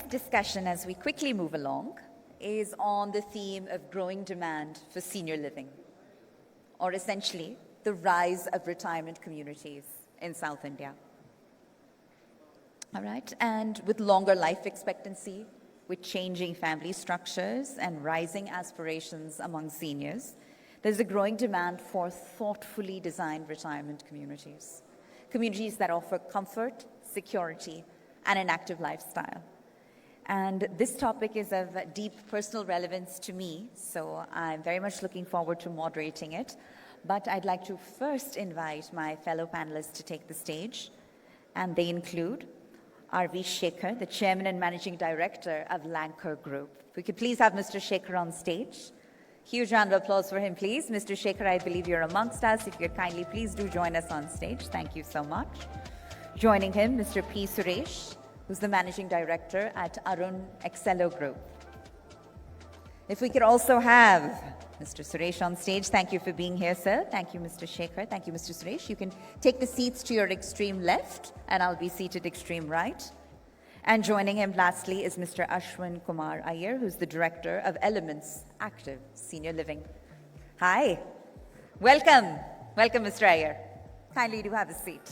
next discussion, as we quickly move along, is on the theme of growing demand for senior living, or essentially the rise of retirement communities in South India. All right, and with longer life expectancy, with changing family structures and rising aspirations among seniors, there's a growing demand for thoughtfully designed retirement communities. Communities that offer comfort, security, and an active lifestyle. And this topic is of deep personal relevance to me, so I'm very much looking forward to moderating it. But I'd like to first invite my fellow panelists to take the stage, and they include R.V. Shekhar, the Chairman and Managing Director of Lanker Group. If we could please have Mr. Shekhar on stage. Huge round of applause for him, please. Mr. Shekhar, I believe you're amongst us. If you could kindly please do join us on stage. Thank you so much. Joining him, Mr. P. Suresh, who's the Managing Director at Arun Excello Group. If we could also have Mr. Suresh on stage. Thank you for being here, sir. Thank you, Mr. Shekhar. Thank you, Mr. Suresh. You can take the seats to your extreme left, and I'll be seated extreme right. And joining him lastly is Mr. Ashwin Kumar Iyer, who's the Director of Elements Active Senior Living. Hi. Welcome. Welcome, Mr. Iyer. Kindly do have a seat.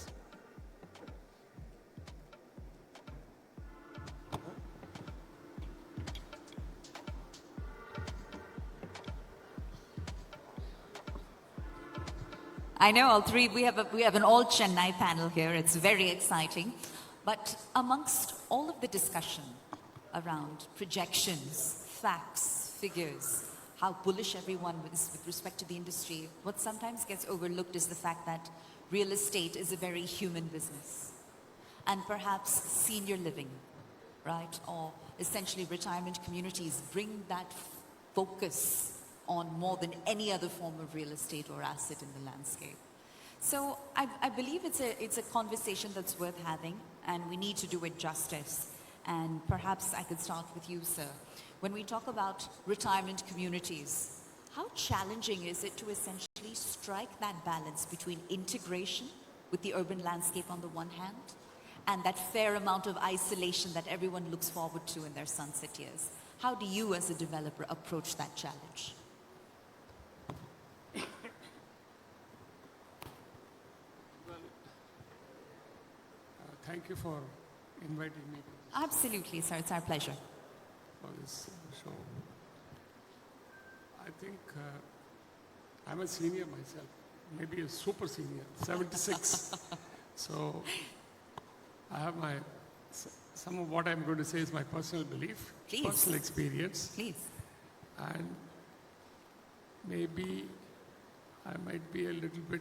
I know all three, we have an all Chennai panel here. It's very exciting. But amongst all of the discussion around projections, facts, figures, how bullish everyone is with respect to the industry, what sometimes gets overlooked is the fact that real estate is a very human business. And perhaps senior living, right, or essentially retirement communities bring that focus on more than any other form of real estate or asset in the landscape. So I believe it's a conversation that's worth having, and we need to do it justice. And perhaps I could start with you, sir. When we talk about retirement communities, how challenging is it to essentially strike that balance between integration with the urban landscape on the one hand, and that fair amount of isolation that everyone looks forward to in their sunset years? How do you as a developer approach that challenge? Thank you for inviting me. Absolutely, sir. It's our pleasure. For this show. I think I'm a senior myself, maybe a super senior, 76. So I have some of what I'm going to say is my personal belief, Please. Personal experience. Please. And maybe I might be a little bit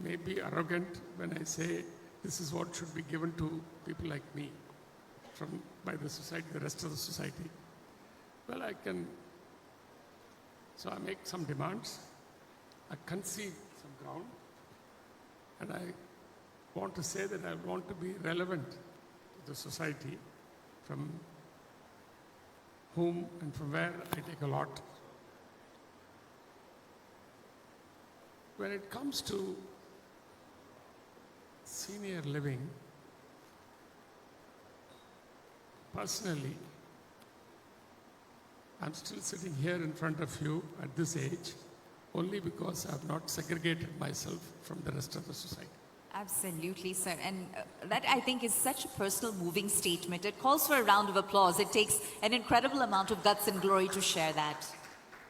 maybe arrogant when I say this is what should be given to people like me by the society, the rest of the society. Well, so I make some demands, I concede some ground, and I want to say that I want to be relevant to the society, from whom and from where I take a lot. When it comes to senior living, personally, I'm still sitting here in front of you at this age only because I have not segregated myself from the rest of the society. Absolutely, sir. And that, I think, is such a personal, moving statement. It calls for a round of applause. It takes an incredible amount of guts and glory to share that.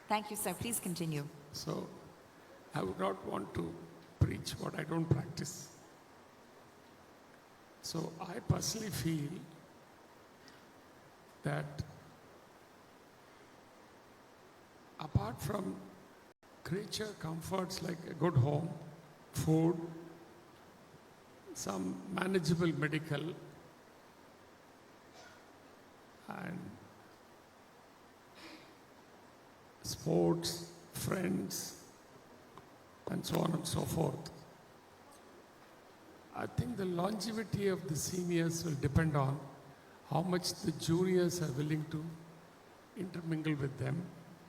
Thank you, sir. Please continue. So, I would not want to preach what I don't practice. So I personally feel that apart from creature comforts like a good home, food, some manageable medical, and sports, friends, and so on and so forth, I think the longevity of the seniors will depend on how much the juniors are willing to intermingle with them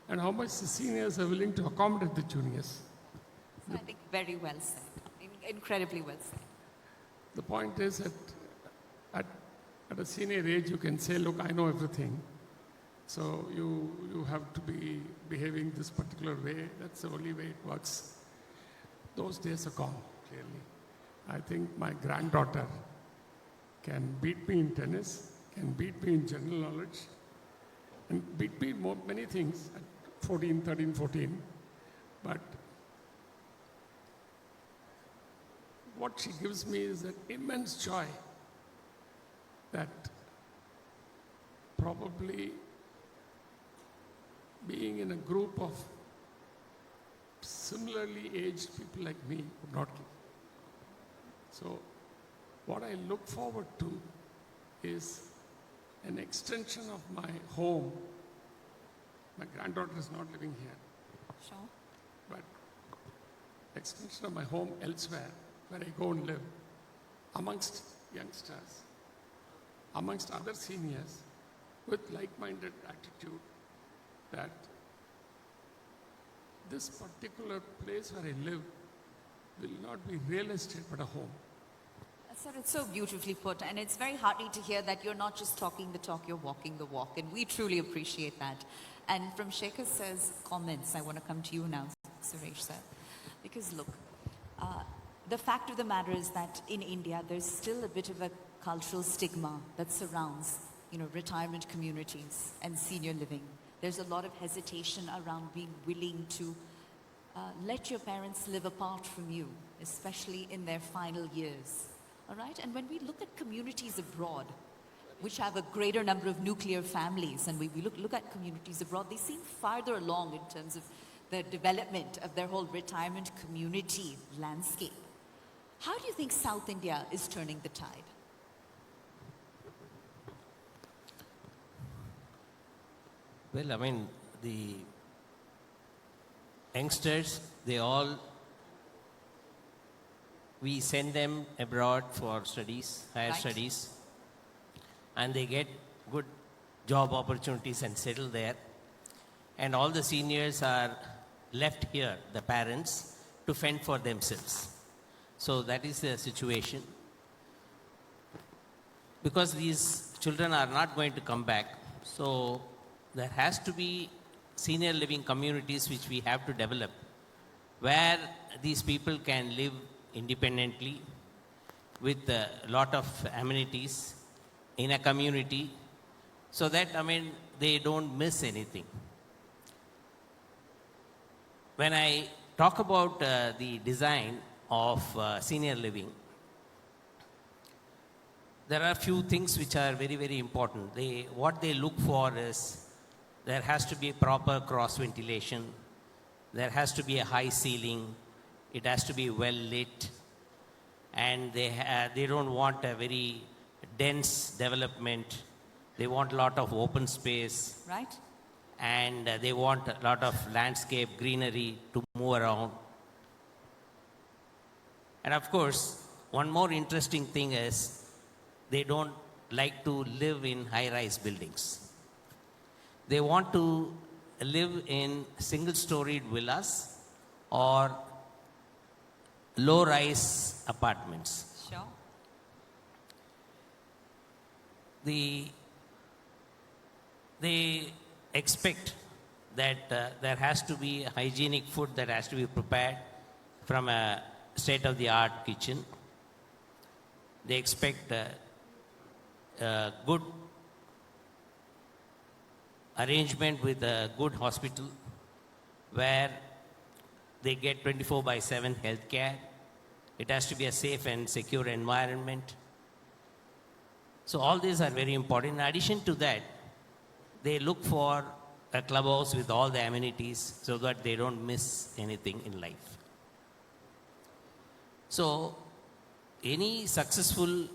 and how much the seniors are willing to accommodate the juniors. I think very well said. Incredibly well said. The point is that at at a senior age, you can say, look, I know everything. So you have to be behaving this particular way. That's the only way it works. Those days are gone, clearly. I think my granddaughter can beat me in tennis, can beat me in general knowledge, and beat me in many things at 14, 13, 14. But what she gives me is an immense joy that probably being in a group of similarly aged people like me would not give. So what I look forward to is an extension of my home. My granddaughter is not living here, Sure. but extension of my home elsewhere, where I go and live, amongst youngsters, amongst other seniors, with like-minded attitude that this particular place where I live will not be real estate but a home. Sir, it's so beautifully put, and it's very heartening to hear that you're not just talking the talk, you're walking the walk, and we truly appreciate that. And from Shekhar sir's comments, I want to come to you now, Suresh sir, because look, the fact of the matter is that in India, there's still a bit of a cultural stigma that surrounds, retirement communities and senior living. There's a lot of hesitation around being willing to let your parents live apart from you, especially in their final years. All right? And when we look at communities abroad, which have a greater number of nuclear families, and we look at communities abroad, they seem farther along in terms of the development of their whole retirement community landscape. How do you think South India is turning the tide? Well, I mean, the youngsters, we send them abroad for studies, higher Right. studies, and they get good job opportunities and settle there. And all the seniors are left here, the parents, to fend for themselves. So that is the situation. Because these children are not going to come back, so there has to be senior living communities which we have to develop, where these people can live independently with a lot of amenities in a community, so that, they don't miss anything. When I talk about the design of senior living, there are a few things which are very, very important. What they look for is there has to be a proper cross ventilation, there has to be a high ceiling, it has to be well lit, and they don't want a very dense development. They want a lot of open space. Right? And they want a lot of landscape, greenery to move around. And of course, one more interesting thing is they don't like to live in high-rise buildings. They want to live in single-storied villas or low-rise apartments. Sure. They expect that there has to be hygienic food that has to be prepared from a state-of-the-art kitchen. They expect a good arrangement with a good hospital where they get 24/7 health care. It has to be a safe and secure environment. So all these are very important. In addition to that, they look for a clubhouse with all the amenities so that they don't miss anything in life. So any successful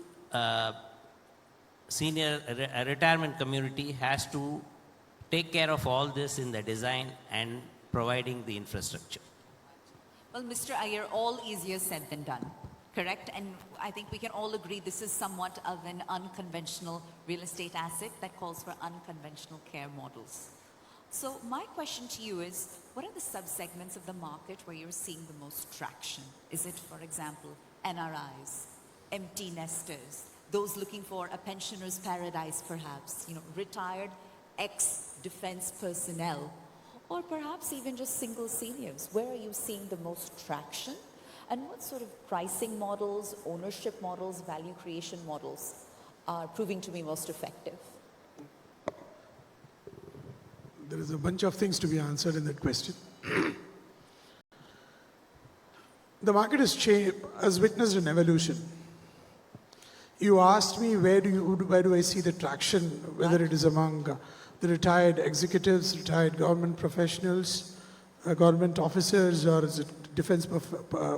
senior retirement community has to take care of all this in the design and providing the infrastructure. Well, Mr. Iyer, all easier said than done, correct? And I think we can all agree this is somewhat of an unconventional real estate asset that calls for unconventional care models. So my question to you is, what are the subsegments of the market where you're seeing the most traction? Is it, for example, NRIs, empty nesters, those looking for a pensioner's paradise perhaps, retired ex-defense personnel, or perhaps even just single seniors? Where are you seeing the most traction? And what sort of pricing models, ownership models, value creation models are proving to be most effective? There is a bunch of things to be answered in that question. The market has witnessed an evolution. You asked me where do I see the traction, whether it is among the retired executives, retired government professionals, government officers, or is it defense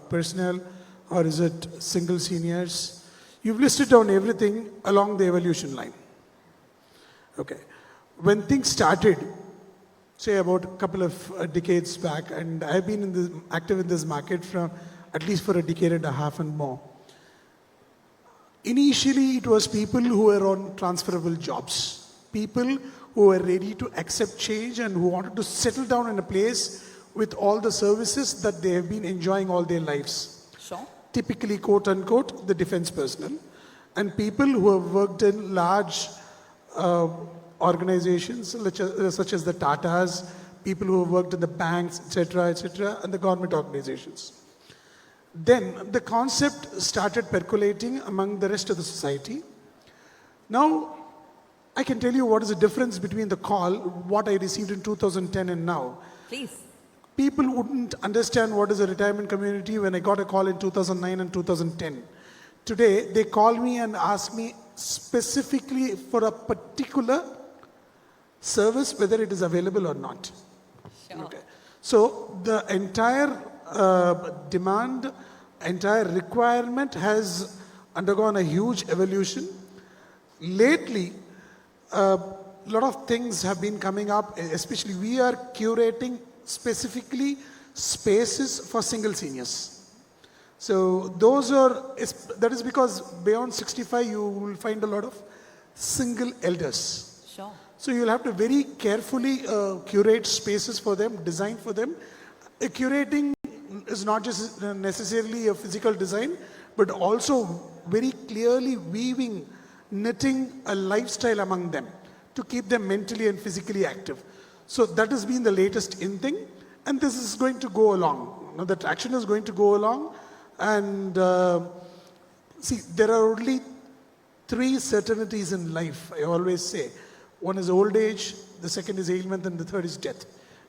personnel, or is it single seniors? You've listed down everything along the evolution line. Okay. When things started, say about a couple of decades back, and I've been active in this market from at least for a decade and a half and more. Initially, it was people who were on transferable jobs, people who were ready to accept change and who wanted to settle down in a place with all the services that they have been enjoying all their lives. Sure. Typically, quote unquote, the defense personnel, and people who have worked in large organizations such as the Tatas, people who have worked in the banks, etc., and the government organizations. Then the concept started percolating among the rest of the society. Now, I can tell you what is the difference between the call, what I received in 2010 and now. Please. People wouldn't understand what is a retirement community when I got a call in 2009 and 2010. Today, they call me and ask me specifically for a particular service, whether it is available or not. Sure. Okay. So the entire demand, entire requirement has undergone a huge evolution. Lately, a lot of things have been coming up, especially we are curating specifically spaces for single seniors. So that is because beyond 65 you will find a lot of single elders. Sure. So you'll have to very carefully curate spaces for them, design for them. Curating is not just necessarily a physical design, but also very clearly knitting a lifestyle among them to keep them mentally and physically active. So that has been the latest in thing, and this is going to go along. Now, the traction is going to go along, and see, there are only 3 certainties in life, I always say. One is old age, the second is ailment, and the third is death.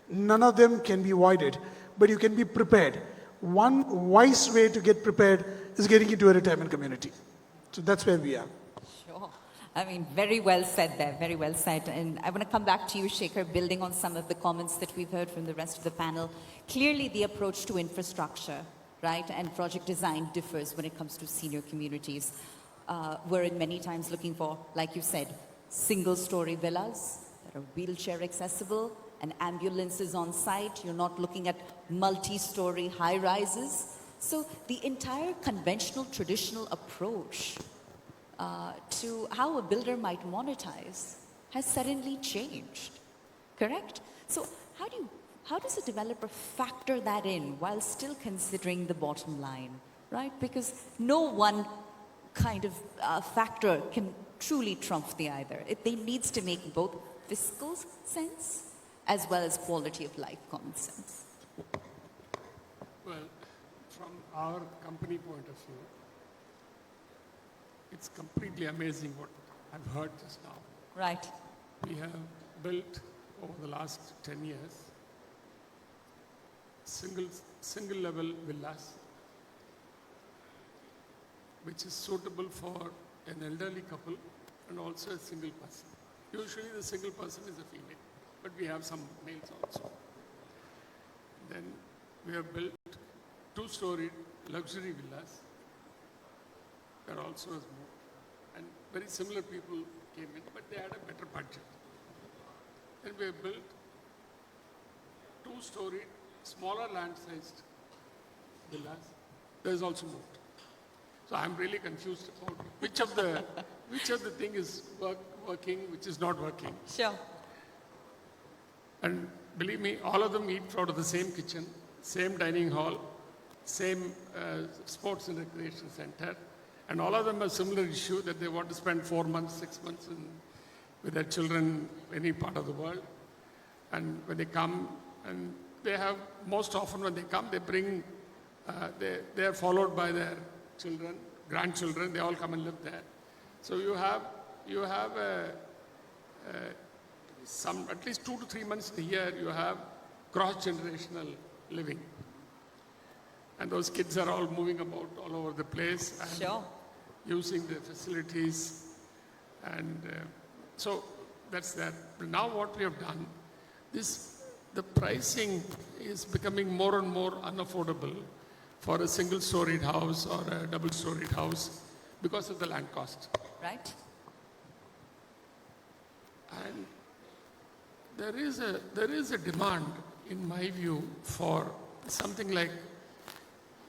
None of them can be avoided, but you can be prepared. One wise way to get prepared is getting into a retirement community. So that's where we are. Sure. I mean, very well said there, very well said. And I want to come back to you, Shekhar, building on some of the comments that we've heard from the rest of the panel. Clearly, the approach to infrastructure, right, and project design differs when it comes to senior communities. We're many times looking for, like you said, single-story villas that are wheelchair accessible, and ambulances on site. You're not looking at multi-story high-rises. So the entire conventional, traditional approach to how a builder might monetize has suddenly changed, correct? So how does a developer factor that in while still considering the bottom line, right? Because no one kind of factor can truly trump the other. They needs to make both fiscal sense as well as quality of life common sense. Well, from our company point of view, it's completely amazing what I've heard just now. Right. We have built over the last 10 years single level villas which is suitable for an elderly couple and also a single person. Usually the single person is a female, but we have some males also. Then we have built 2-story luxury villas that also has moved. And very similar people came in, but they had a better budget. Then we have built 2-story, smaller land-sized villas. That has also moved. So I'm really confused about which of the thing is working, which is not working. Sure. And believe me, all of them eat out of the same kitchen, same dining hall, same sports and recreation center, And all of them have similar issue that they want to spend 4 months, 6 months with their children any part of the world. And when they come, and they have, most often when they come, they bring, they are followed by their children, grandchildren, they all come and live there. So you have some, at least 2 to 3 months a year, you have cross-generational living. And those kids are all moving about all over the place and Sure. using the facilities. And so that's that. But now what we have done, the pricing is becoming more and more unaffordable for a single-storied house or a double-storied house because of the land cost. Right? And there is a demand, in my view, for something like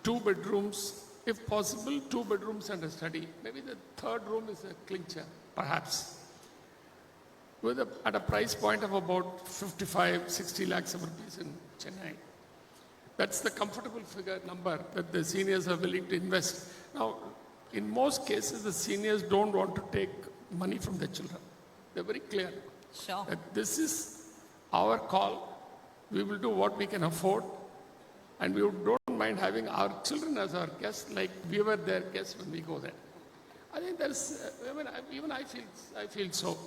2 bedrooms, if possible, 2 bedrooms and a study. Maybe the third room is a clincher, perhaps, at a price point of about 55, 60 lakhs of rupees in Chennai. That's the comfortable figure number that the seniors are willing to invest. Now, in most cases, the seniors don't want to take money from their children. They're very clear Sure. that this is our call. We will do what we can afford, and we don't mind having our children as our guests, like we were their guests when we go there. I think there's, even I feel so,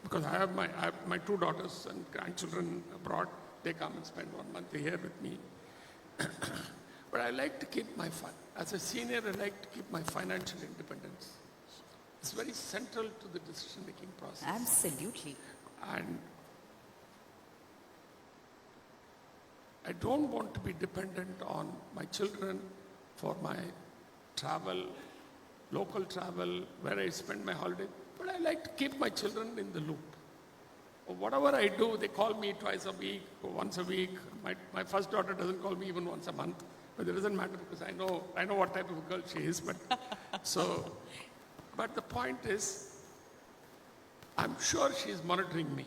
because I have my 2 daughters and grandchildren abroad. They come and spend 1 month a year with me. But I like to keep as a senior, I like to keep my financial independence. It's very central to the decision-making process. Absolutely. And I don't want to be dependent on my children for my travel, local travel, where I spend my holiday. But I like to keep my children in the loop. Whatever I do, they call me twice a week or once a week. My first daughter doesn't call me even once a month, but it doesn't matter because I know what type of a girl she is. But the point is, I'm sure she's monitoring me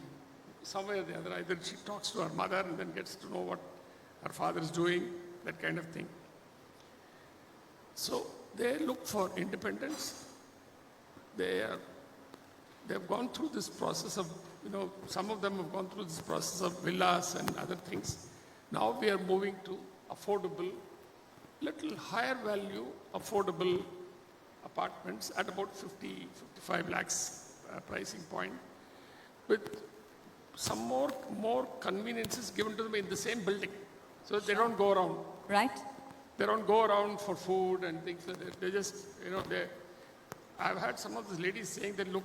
somewhere or the other. Either she talks to her mother and then gets to know what her father is doing, that kind of thing. So they look for independence. They've gone through this process of, some of them have gone through this process of villas and other things. Now we are moving to affordable, little higher value, affordable apartments at about 50, 55 lakhs pricing point, with some more conveniences given to them in the same building. So they don't go around. Right? They don't go around for food and things like that. They just, I've had some of these ladies saying that, look,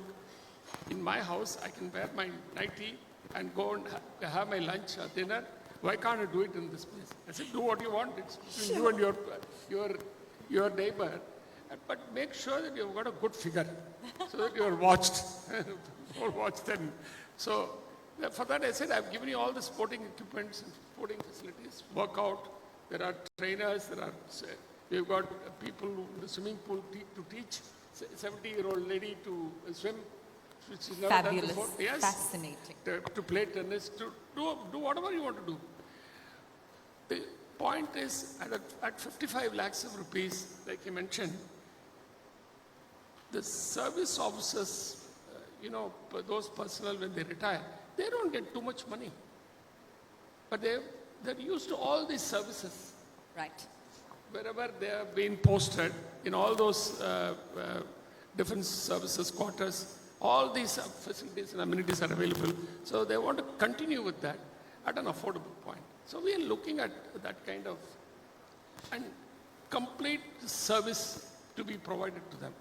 in my house, I can wear my nightie and go and have my lunch or dinner. Why can't I do it in this place? I said, do what you want. It's between you and your neighbor. But make sure that you've got a good figure so that you're watched. Or watched then. So for that, I said, I've given you all the sporting equipments and sporting facilities, workout. There are trainers. We've got people in the swimming pool to teach 70-year-old lady to swim, which is never done Fabulous. before. Yes. Fascinating. To play tennis, to do whatever you want to do. The point is, at 55 lakhs of rupees, like you mentioned, the service officers, those personnel, when they retire, they don't get too much money. But they're used to all these services. Right. Wherever they have been posted, in all those different services, quarters, all these facilities and amenities are available. So they want to continue with that at an affordable point. So we are looking at that kind of, and complete service to be provided to them.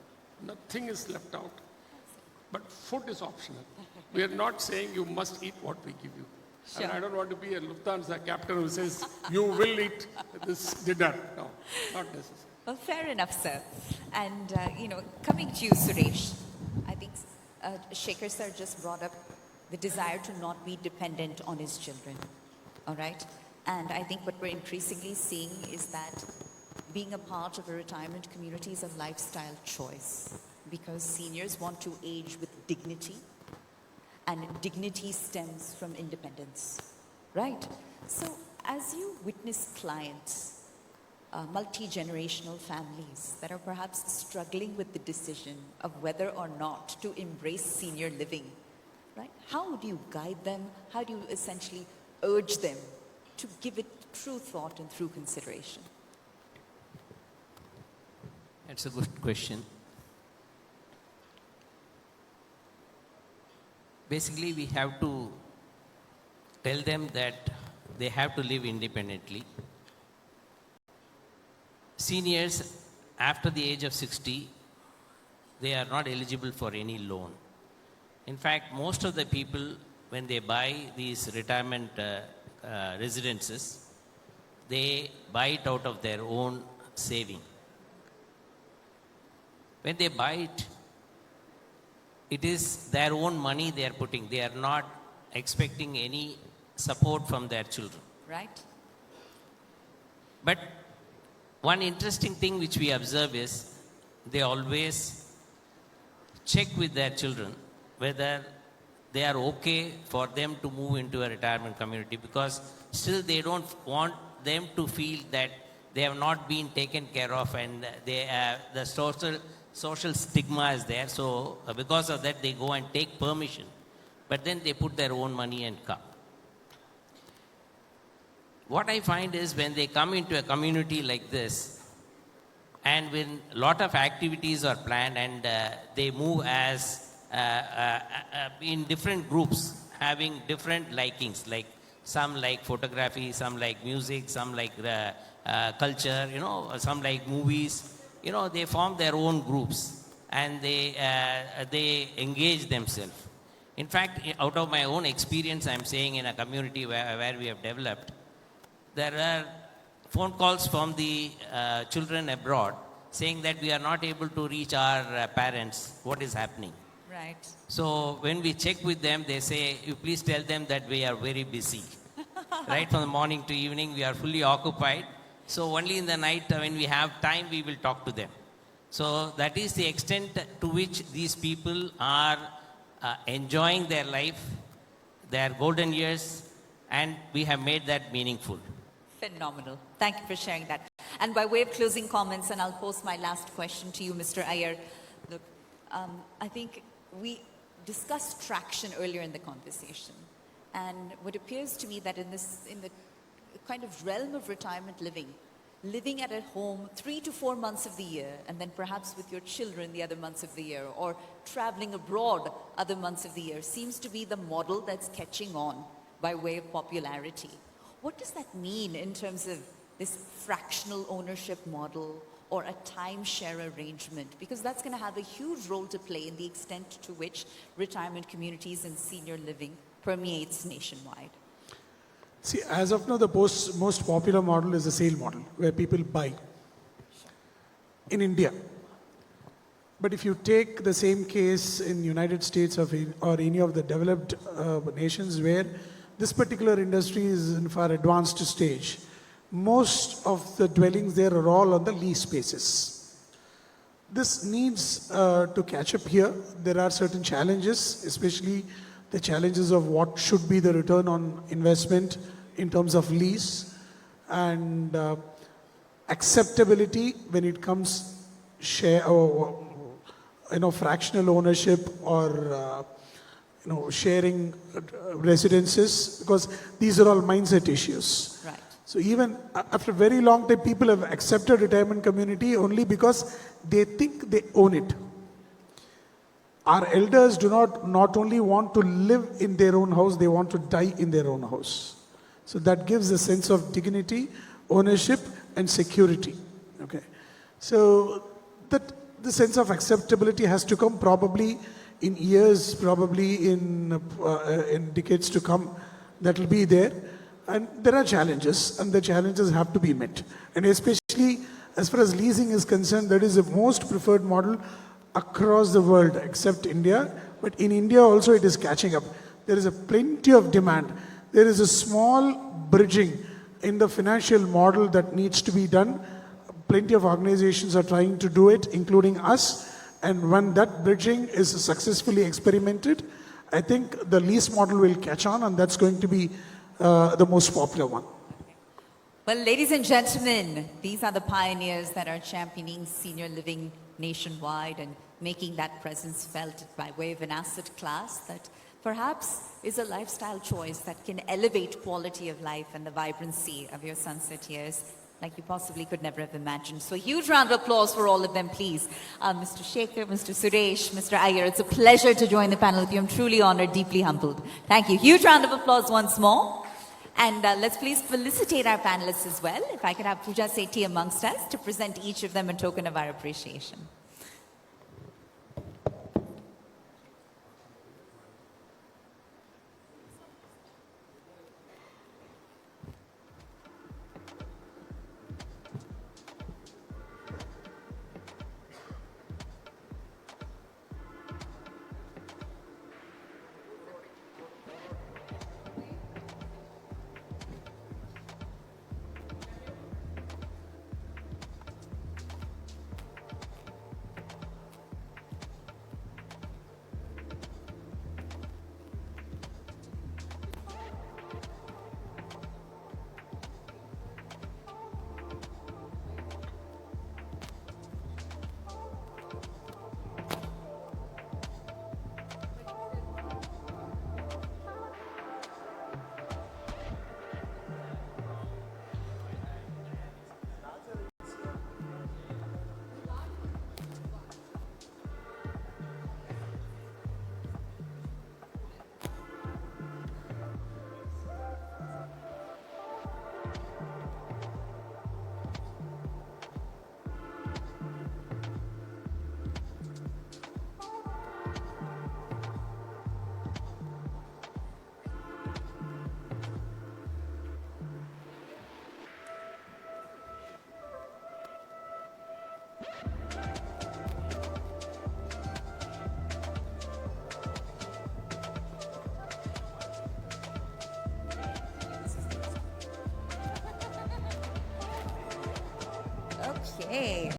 Nothing is left out. But food is optional. We are not saying you must eat what we give you. Sure. And I don't want to be a Lufthansa captain who says, you will eat this dinner. No, not necessary. Well, fair enough, sir. And, coming to you, Suresh, I think Shekhar sir just brought up the desire to not be dependent on his children. All right? And I think what we're increasingly seeing is that being a part of a retirement community is a lifestyle choice, because seniors want to age with dignity, and dignity stems from independence, right? So as you witness clients multi-generational families that are perhaps struggling with the decision of whether or not to embrace senior living, right? How do you guide them? How do you essentially urge them to give it true thought and through consideration? That's a good question. Basically, we have to tell them that they have to live independently. Seniors, after the age of 60, they are not eligible for any loan. In fact, most of the people, when they buy these retirement residences, they buy it out of their own saving. When they buy it, it is their own money they are putting. They are not expecting any support from their children. Right? But one interesting thing which we observe is they always check with their children whether they are okay for them to move into a retirement community, because still they don't want them to feel that they have not been taken care of, and the social stigma is there. So because of that, they go and take permission, but then they put their own money and come. What I find is when they come into a community like this, and when a lot of activities are planned, and they move as in different groups, having different likings, like some like photography, some like music, some like culture, some like movies. They form their own groups, and they engage themselves. In fact, out of my own experience, I'm saying in a community where we have developed, there are phone calls from the children abroad saying that we are not able to reach our parents. What is happening? Right. So when we check with them, they say, you please tell them that we are very busy. Right from the morning to evening, we are fully occupied. So only in the night when we have time, we will talk to them. So that is the extent to which these people are enjoying their life, their golden years, and we have made that meaningful. Phenomenal. Thank you for sharing that. And by way of closing comments, and I'll pose my last question to you, Mr. Iyer. Look, I think we discussed traction earlier in the conversation. And what appears to me that in the kind of realm of retirement living at a home 3 to 4 months of the year, and then perhaps with your children the other months of the year, or traveling abroad other months of the year, seems to be the model that's catching on by way of popularity. What does that mean in terms of this fractional ownership model or a timeshare arrangement? Because that's going to have a huge role to play in the extent to which retirement communities and senior living permeates nationwide. See, as of now, the most popular model is the sale model, where people buy in India. But if you take the same case in United States or any of the developed nations where this particular industry is in far advanced stage, most of the dwellings there are all on the lease basis. This needs to catch up here. There are certain challenges, especially the challenges of what should be the return on investment in terms of lease, and acceptability when it comes share or fractional ownership or sharing residences, because these are all mindset issues. Right. So even after a very long time, people have accepted retirement community only because they think they own it. Our elders do not only want to live in their own house, they want to die in their own house. So that gives a sense of dignity, ownership, and security. Okay. So that the sense of acceptability has to come probably in years, probably in decades to come. That will be there. And there are challenges, and the challenges have to be met. And especially as far as leasing is concerned, that is the most preferred model across the world except India. But in India also it is catching up. There is a plenty of demand. There is a small bridging in the financial model that needs to be done. Plenty of organizations are trying to do it, including us. And when that bridging is successfully experimented, I think the lease model will catch on, and that's going to be the most popular one. Well, ladies and gentlemen, these are the pioneers that are championing senior living nationwide and making that presence felt by way of an asset class that perhaps is a lifestyle choice that can elevate quality of life and the vibrancy of your sunset years like you possibly could never have imagined. So a huge round of applause for all of them, please. Mr. Shekhar, Mr. Suresh, Mr. Iyer, it's a pleasure to join the panel with you. I'm truly honored, deeply humbled. Thank you. Huge round of applause once more. And let's please felicitate our panelists as well. If I could have Pooja Sethi amongst us to present each of them a token of our appreciation. Okay.